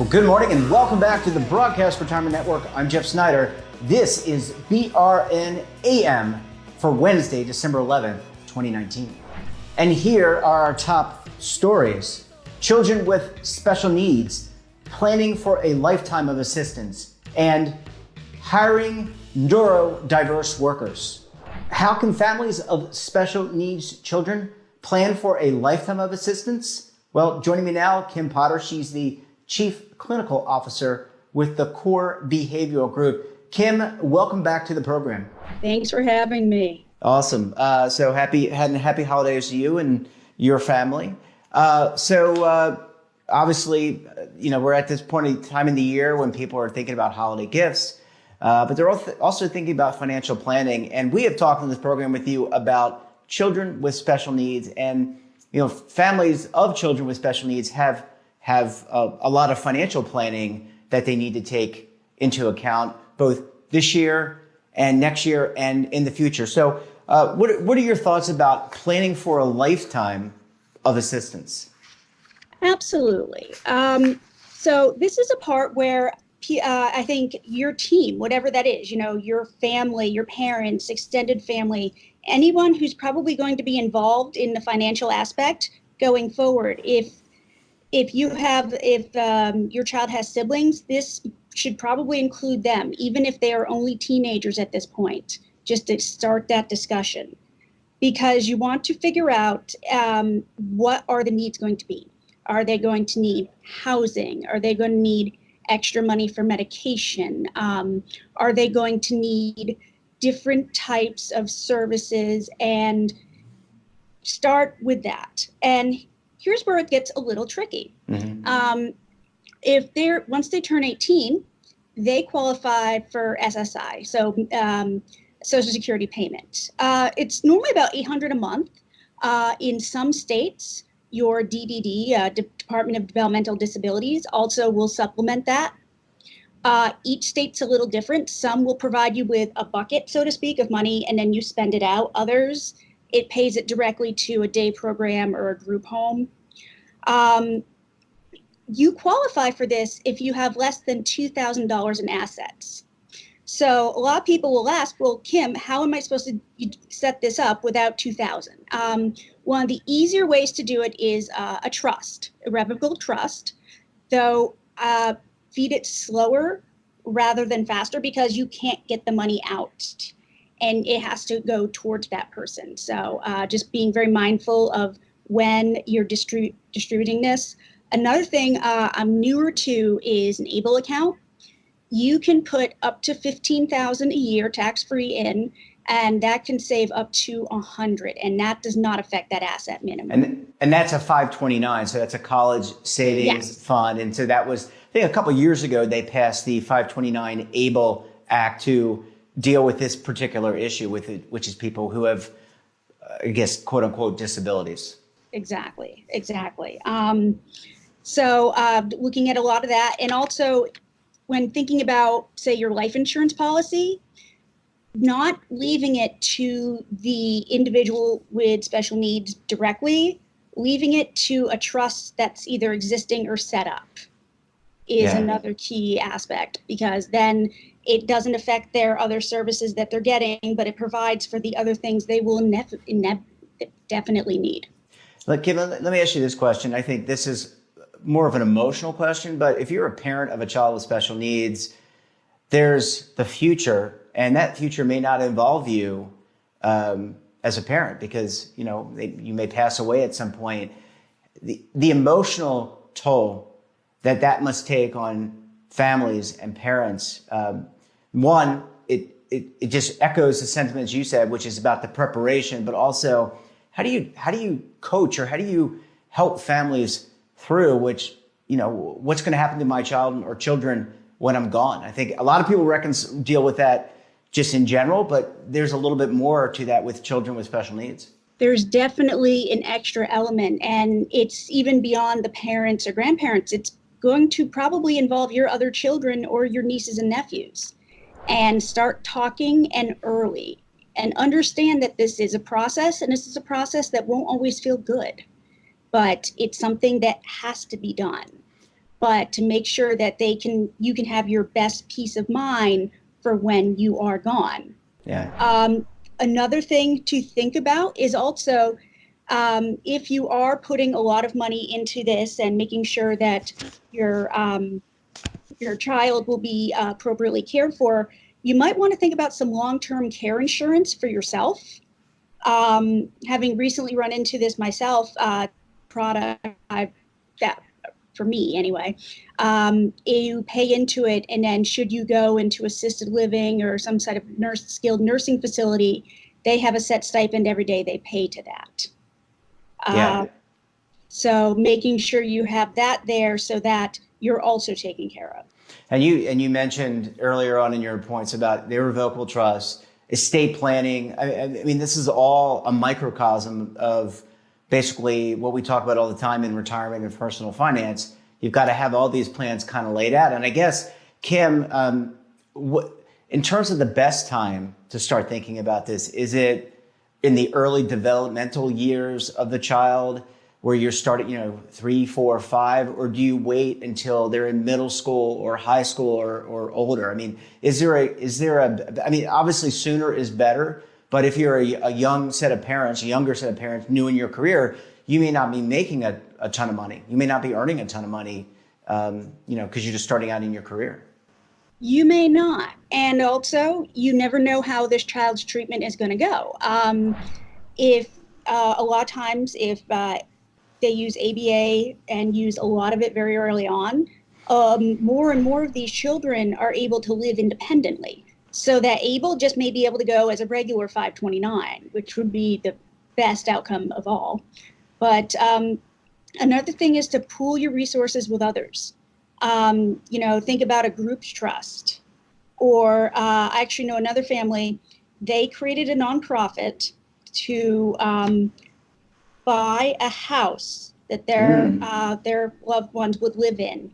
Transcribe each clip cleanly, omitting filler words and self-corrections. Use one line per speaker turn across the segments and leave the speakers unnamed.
Well, good morning and welcome back to the Broadcast Retirement Network. I'm Jeff Snyder. This is BRN AM for Wednesday, December 11th, 2019. And here are our top stories. Children with special needs, planning for a lifetime of assistance, and hiring neurodiverse workers. How can families of special needs children plan for a lifetime of assistance? Well, joining me now, Kim Potter. She's the Chief Clinical Officer with the Core Behavioral Group. Kim, welcome back to the program.
Thanks for having me.
Awesome. So happy holidays to you and your family. Obviously, we're at this point in time in the year when people are thinking about holiday gifts, but they're also thinking about financial planning. And we have talked in this program with you about children with special needs, and families of children with special needs have a lot of financial planning that they need to take into account both this year and next year and in the future. So what are your thoughts about planning for a lifetime of assistance?
Absolutely. So this is a part where I think your team, whatever that is, your family, your parents, extended family, anyone who's probably going to be involved in the financial aspect going forward, if your child has siblings, this should probably include them, even if they are only teenagers at this point, just to start that discussion. Because you want to figure out what are the needs going to be. Are they going to need housing? Are they going to need extra money for medication? Are they going to need different types of services? And start with that. And here's where it gets a little tricky. Mm-hmm. Once they turn 18, they qualify for SSI, so Social Security payment. It's normally about $800 a month. In some states, your DDD, Department of Developmental Disabilities, also will supplement that. Each state's a little different. Some will provide you with a bucket, so to speak, of money, and then you spend it out. Others, it pays it directly to a day program or a group home. You qualify for this if you have less than $2,000 in assets. So a lot of people will ask, well, Kim, how am I supposed to set this up without $2,000? One of the easier ways to do it is a trust, a irrevocable trust, though feed it slower rather than faster because you can't get the money out and it has to go towards that person. So just being very mindful of when you're distributing this. Another thing I'm newer to is an ABLE account. You can put up to $15,000 a year tax-free in, and that can save up to $100, and that does not affect that asset minimum.
And that's a 529, so that's a college savings fund. And so that was, I think a couple of years ago, they passed the 529 ABLE Act to deal with this particular issue, which is people who have, I guess, quote unquote, disabilities.
Exactly. So looking at a lot of that, and also when thinking about, say, your life insurance policy, not leaving it to the individual with special needs directly, leaving it to a trust that's either existing or set up is another key aspect, because then it doesn't affect their other services that they're getting, but it provides for the other things they will definitely need.
Look, Kim, let me ask you this question. I think this is more of an emotional question, but if you're a parent of a child with special needs, there's the future, and that future may not involve you as a parent because you may pass away at some point. The emotional toll that must take on families and parents. One, it just echoes the sentiments you said, which is about the preparation, but also how do you coach or how do you help families through what's going to happen to my child or children when I'm gone? I think a lot of people deal with that just in general, but there's a little bit more to that with children with special needs.
There's definitely an extra element, and it's even beyond the parents or grandparents. It's going to probably involve your other children or your nieces and nephews, and start talking and early, and understand that this is a process, and this is a process that won't always feel good, but it's something that has to be done. but to make sure that you can have your best peace of mind for when you are gone.
Yeah.
Another thing to think about is also if you are putting a lot of money into this and making sure that your child will be appropriately cared for, you might want to think about some long-term care insurance for yourself. Having recently run into this myself, product that for me anyway, you pay into it, and then should you go into assisted living or some sort of skilled nursing facility, they have a set stipend every day they pay to that.
Yeah.
So making sure you have that there so that you're also taken care of.
And you mentioned earlier on in your points about the irrevocable trust, estate planning. I mean, this is all a microcosm of basically what we talk about all the time in retirement and personal finance. You've got to have all these plans kind of laid out. And I guess, Kim, in terms of the best time to start thinking about this, is it in the early developmental years of the child where you're starting, 3, 4, 5, or do you wait until they're in middle school or high school or older? I mean, I mean, obviously sooner is better, but if you're a younger set of parents, new in your career, you may not be making a ton of money. You may not be earning a ton of money, because you're just starting out in your career.
You may not. And also, you never know how this child's treatment is going to go. If a lot of times, if they use ABA and use a lot of it very early on, more and more of these children are able to live independently. So that Able just may be able to go as a regular 529, which would be the best outcome of all. But another thing is to pool your resources with others. Think about a group's trust. Or I actually know another family, they created a nonprofit to buy a house that their loved ones would live in.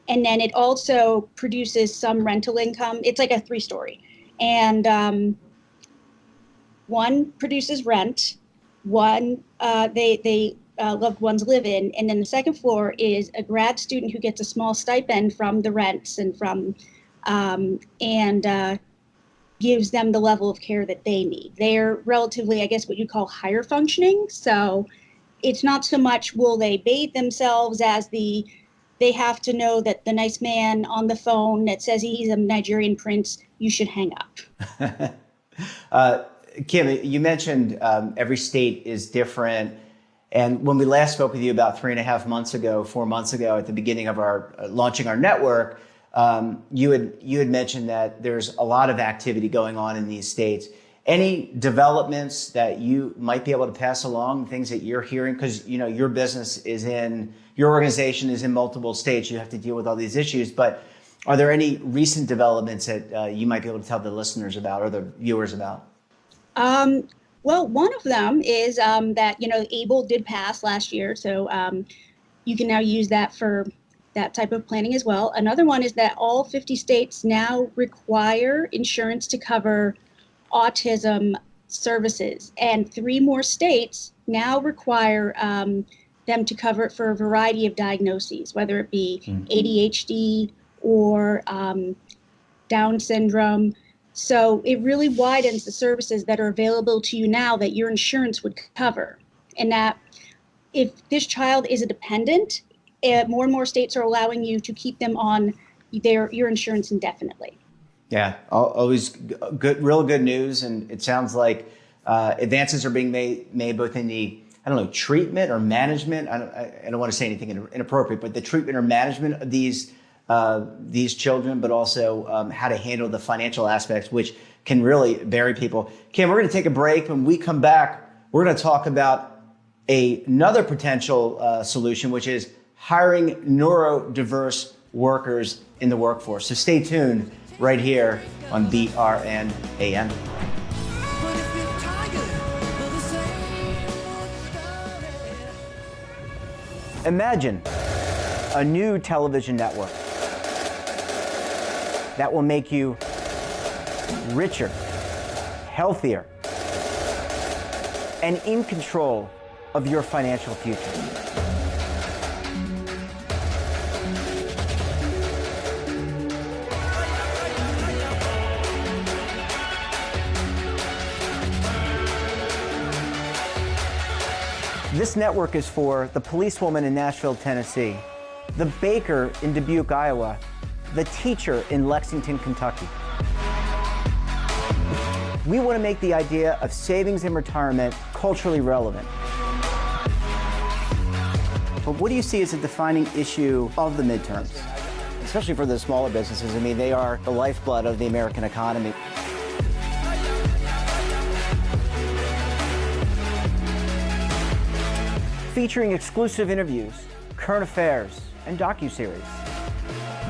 And then it also produces some rental income. It's like a 3-story. And one produces rent, one they loved ones live in, and then the second floor is a grad student who gets a small stipend from the rents and from gives them the level of care that they need. They're relatively, I guess, what you call higher functioning. So it's not so much will they bathe themselves as they have to know that the nice man on the phone that says he's a Nigerian prince, you should hang up.
Kim, you mentioned every state is different. And when we last spoke with you about 4 months ago, at the beginning of our launching our network, you had mentioned that there's a lot of activity going on in these states. Any developments that you might be able to pass along, things that you're hearing? Because your organization is in multiple states. You have to deal with all these issues. But are there any recent developments that you might be able to tell the listeners about or the viewers about?
Well, one of them is that, ABLE did pass last year. So you can now use that for that type of planning as well. Another one is that all 50 states now require insurance to cover autism services. And 3 more states now require them to cover it for a variety of diagnoses, whether it be ADHD or Down syndrome. So it really widens the services that are available to you now that your insurance would cover. And that if this child is a dependent, more and more states are allowing you to keep them on your insurance indefinitely. Yeah,
always good, real good news. And it sounds like advances are being made both in the, treatment or management. I don't want to say anything inappropriate, but the treatment or management of these children, but also how to handle the financial aspects, which can really bury people. Kim, we're going to take a break. When we come back, we're going to talk about another potential solution, which is hiring neurodiverse workers in the workforce. So stay tuned right here on BRN AM. Imagine a new television network that will make you richer, healthier, and in control of your financial future. This network is for the policewoman in Nashville, Tennessee, the baker in Dubuque, Iowa, the teacher in Lexington, Kentucky. We want to make the idea of savings and retirement culturally relevant. But what do you see as a defining issue of the midterms? Especially for the smaller businesses. I mean, they are the lifeblood of the American economy. Featuring exclusive interviews, current affairs, and docuseries.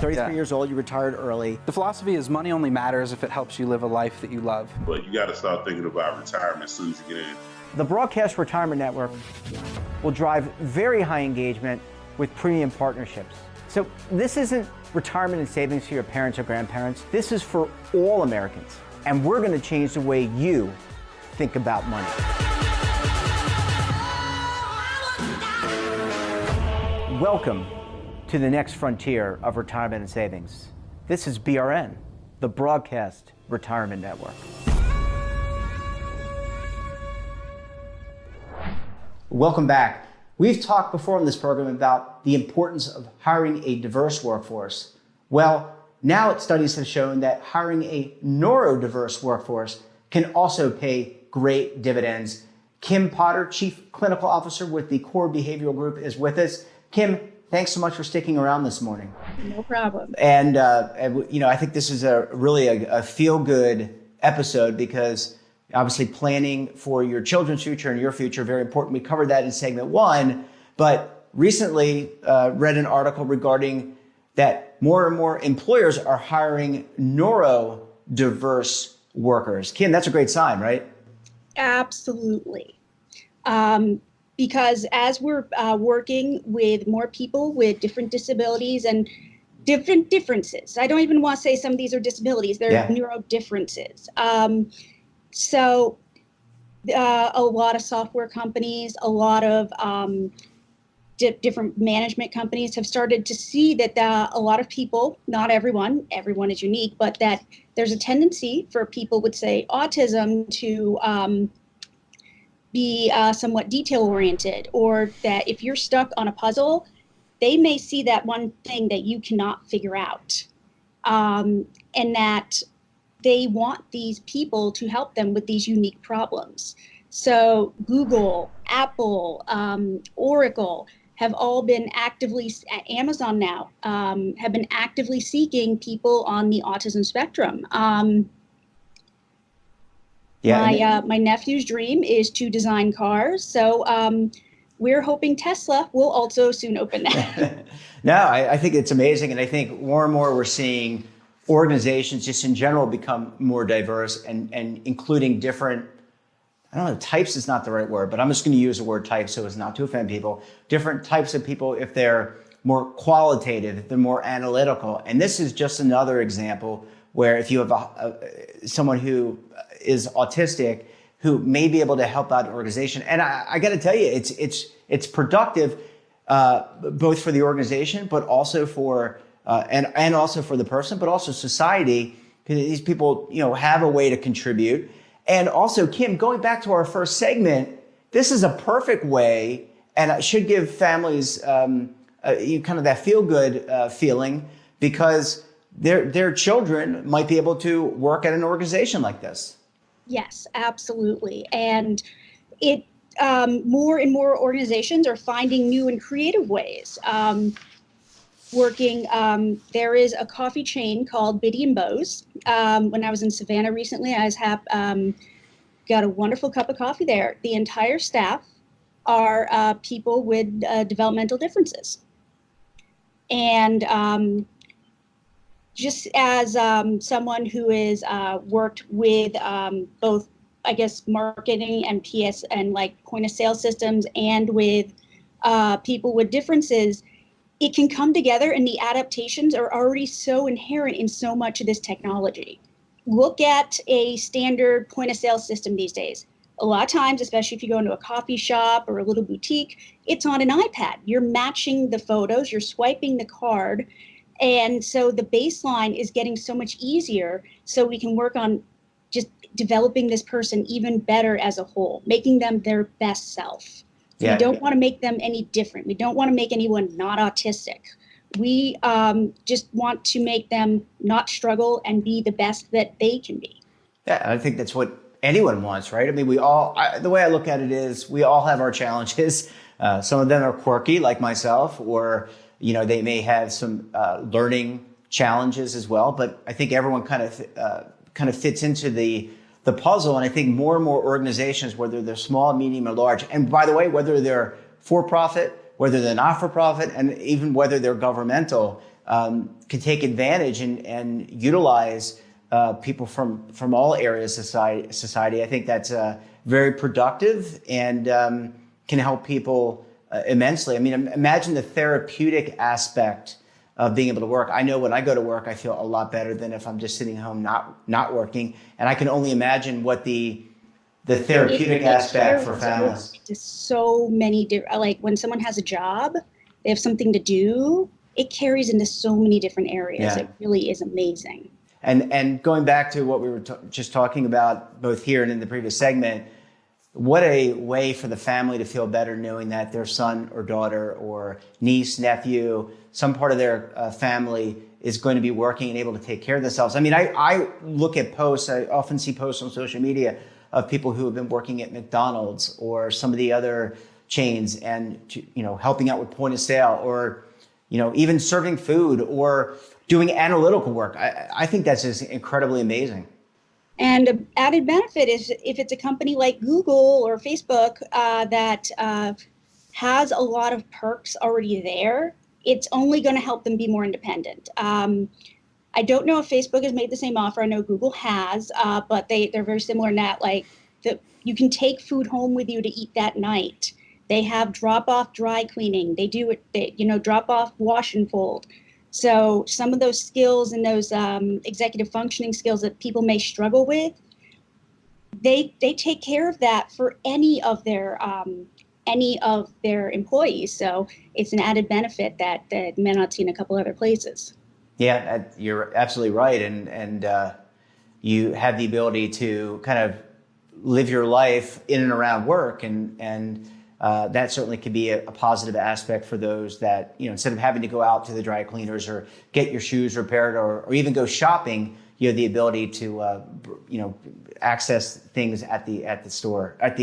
33 years old, you retired early.
The philosophy is money only matters if it helps you live a life that you love.
But you got to start thinking about retirement as soon as you get in.
The Broadcast Retirement Network will drive very high engagement with premium partnerships. So this isn't retirement and savings for your parents or grandparents. This is for all Americans. And we're going to change the way you think about money. Welcome to the next frontier of retirement and savings. This is BRN, the Broadcast Retirement Network. Welcome back. We've talked before in this program about the importance of hiring a diverse workforce. Well, now studies have shown that hiring a neurodiverse workforce can also pay great dividends. Kim Potter, Chief Clinical Officer with the Core Behavioral Group, is with us. Kim, thanks so much for sticking around this morning.
No problem.
And I think this is really a feel-good episode because obviously planning for your children's future and your future, very important. We covered that in segment 1, but recently read an article regarding that more and more employers are hiring neurodiverse workers. Kim, that's a great sign, right?
Absolutely. Because as we're working with more people with different disabilities and different differences, I don't even want to say some of these are disabilities, they're neuro differences. So a lot of software companies, a lot of different management companies have started to see that a lot of people, not everyone is unique, but that there's a tendency for people with, say, autism to be somewhat detail-oriented, or that if you're stuck on a puzzle, they may see that one thing that you cannot figure out, and that they want these people to help them with these unique problems. So Google, Apple, Oracle have all been actively, Amazon now, have been actively seeking people on the autism spectrum. My nephew's dream is to design cars, so we're hoping Tesla will also soon open that.
No, I think it's amazing, and I think more and more we're seeing organizations just in general become more diverse and including different, I don't know, types is not the right word, but I'm just going to use the word type so as not to offend people. Different types of people, if they're more qualitative, if they're more analytical. And this is just another example where if you have someone who is autistic who may be able to help out an organization. And I got to tell you, it's productive both for the organization, but also for and also for the person, but also society, because these people have a way to contribute. And also, Kim, going back to our first segment, this is a perfect way, and it should give families kind of that feel-good feeling, because their children might be able to work at an organization like this.
Yes, absolutely. And it more and more organizations are finding new and creative ways. Working, there is a coffee chain called Biddy and Bo's. When I was in Savannah recently, I got a wonderful cup of coffee there. The entire staff are people with developmental differences. And just as someone who is worked with both, I guess, marketing and PS and like point of sale systems and with people with differences, it can come together, and the adaptations are already so inherent in so much of this technology. Look at a standard point of sale system these days. A lot of times, especially if you go into a coffee shop or a little boutique, it's on an iPad. You're matching the photos, you're swiping the card. And so the baseline is getting so much easier, so we can work on just developing this person even better as a whole, making them their best self. So we don't want to make them any different. We don't want to make anyone not autistic. We just want to make them not struggle and be the best that they can be.
Yeah, I think that's what anyone wants, right? I mean, the way I look at it is we all have our challenges. Some of them are quirky, like myself, or, they may have some learning challenges as well. But I think everyone kind of fits into the puzzle. And I think more and more organizations, whether they're small, medium, or large, and by the way, whether they're for-profit, whether they're not-for-profit, and even whether they're governmental, can take advantage and utilize people from all areas of society. I think that's very productive and can help people immensely. I mean, imagine the therapeutic aspect of being able to work. I know when I go to work, I feel a lot better than if I'm just sitting home not working. And I can only imagine what the therapeutic aspect for families.
To so many different, like when someone has a job, they have something to do, it carries into so many different areas. Yeah. It really is amazing.
And going back to what we were just talking about, both here and in the previous segment, what a way for the family to feel better knowing that their son or daughter or niece, nephew, some part of their family is going to be working and able to take care of themselves. I mean, I look at posts, I often see posts on social media of people who have been working at McDonald's or some of the other chains and, helping out with point of sale or, even serving food or doing analytical work. I think that's just incredibly amazing.
And an added benefit is if it's a company like Google or Facebook that has a lot of perks already there, it's only going to help them be more independent. I don't know if Facebook has made the same offer. I know Google has, but they're very similar in that, you can take food home with you to eat that night. They have drop-off dry cleaning. They do it, drop-off wash and fold. So some of those skills and those executive functioning skills that people may struggle with, they take care of that for any of their employees. So it's an added benefit that may not see in a couple other places.
Yeah, you're absolutely right, and you have the ability to kind of live your life in and around work, and that certainly could be a positive aspect for those that, instead of having to go out to the dry cleaners or get your shoes repaired or even go shopping, you have the ability to, access things at the store, at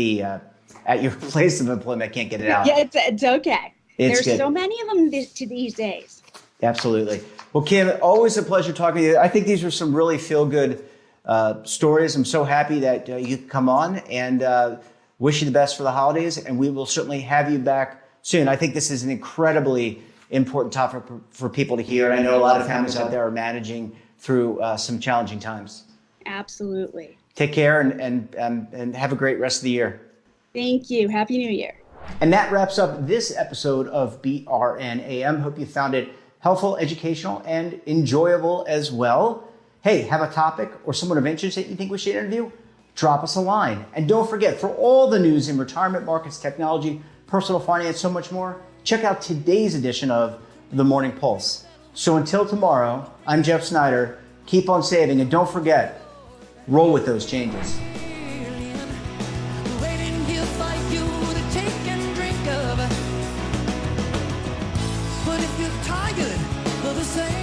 your place of employment. I can't get it out.
Yeah, it's okay. There's
good.
So many of them these days.
Absolutely. Well, Kim, always a pleasure talking to you. I think these were some really feel-good stories. I'm so happy that you could come on, and wish you the best for the holidays, and we will certainly have you back soon. I think this is an incredibly important topic for people to hear. I know a lot of families out there are managing through some challenging times.
Absolutely.
Take care and have a great rest of the year.
Thank you. Happy New Year.
And that wraps up this episode of BRN AM. Hope you found it helpful, educational, and enjoyable as well. Hey, have a topic or someone of interest that you think we should interview? Drop us a line. And don't forget, for all the news in retirement markets, technology, personal finance, so much more, check out today's edition of The Morning Pulse. So until tomorrow, I'm Jeff Snyder. Keep on saving, and don't forget, roll with those changes.
Waiting here for you to take and drink of. But if you're tired of the same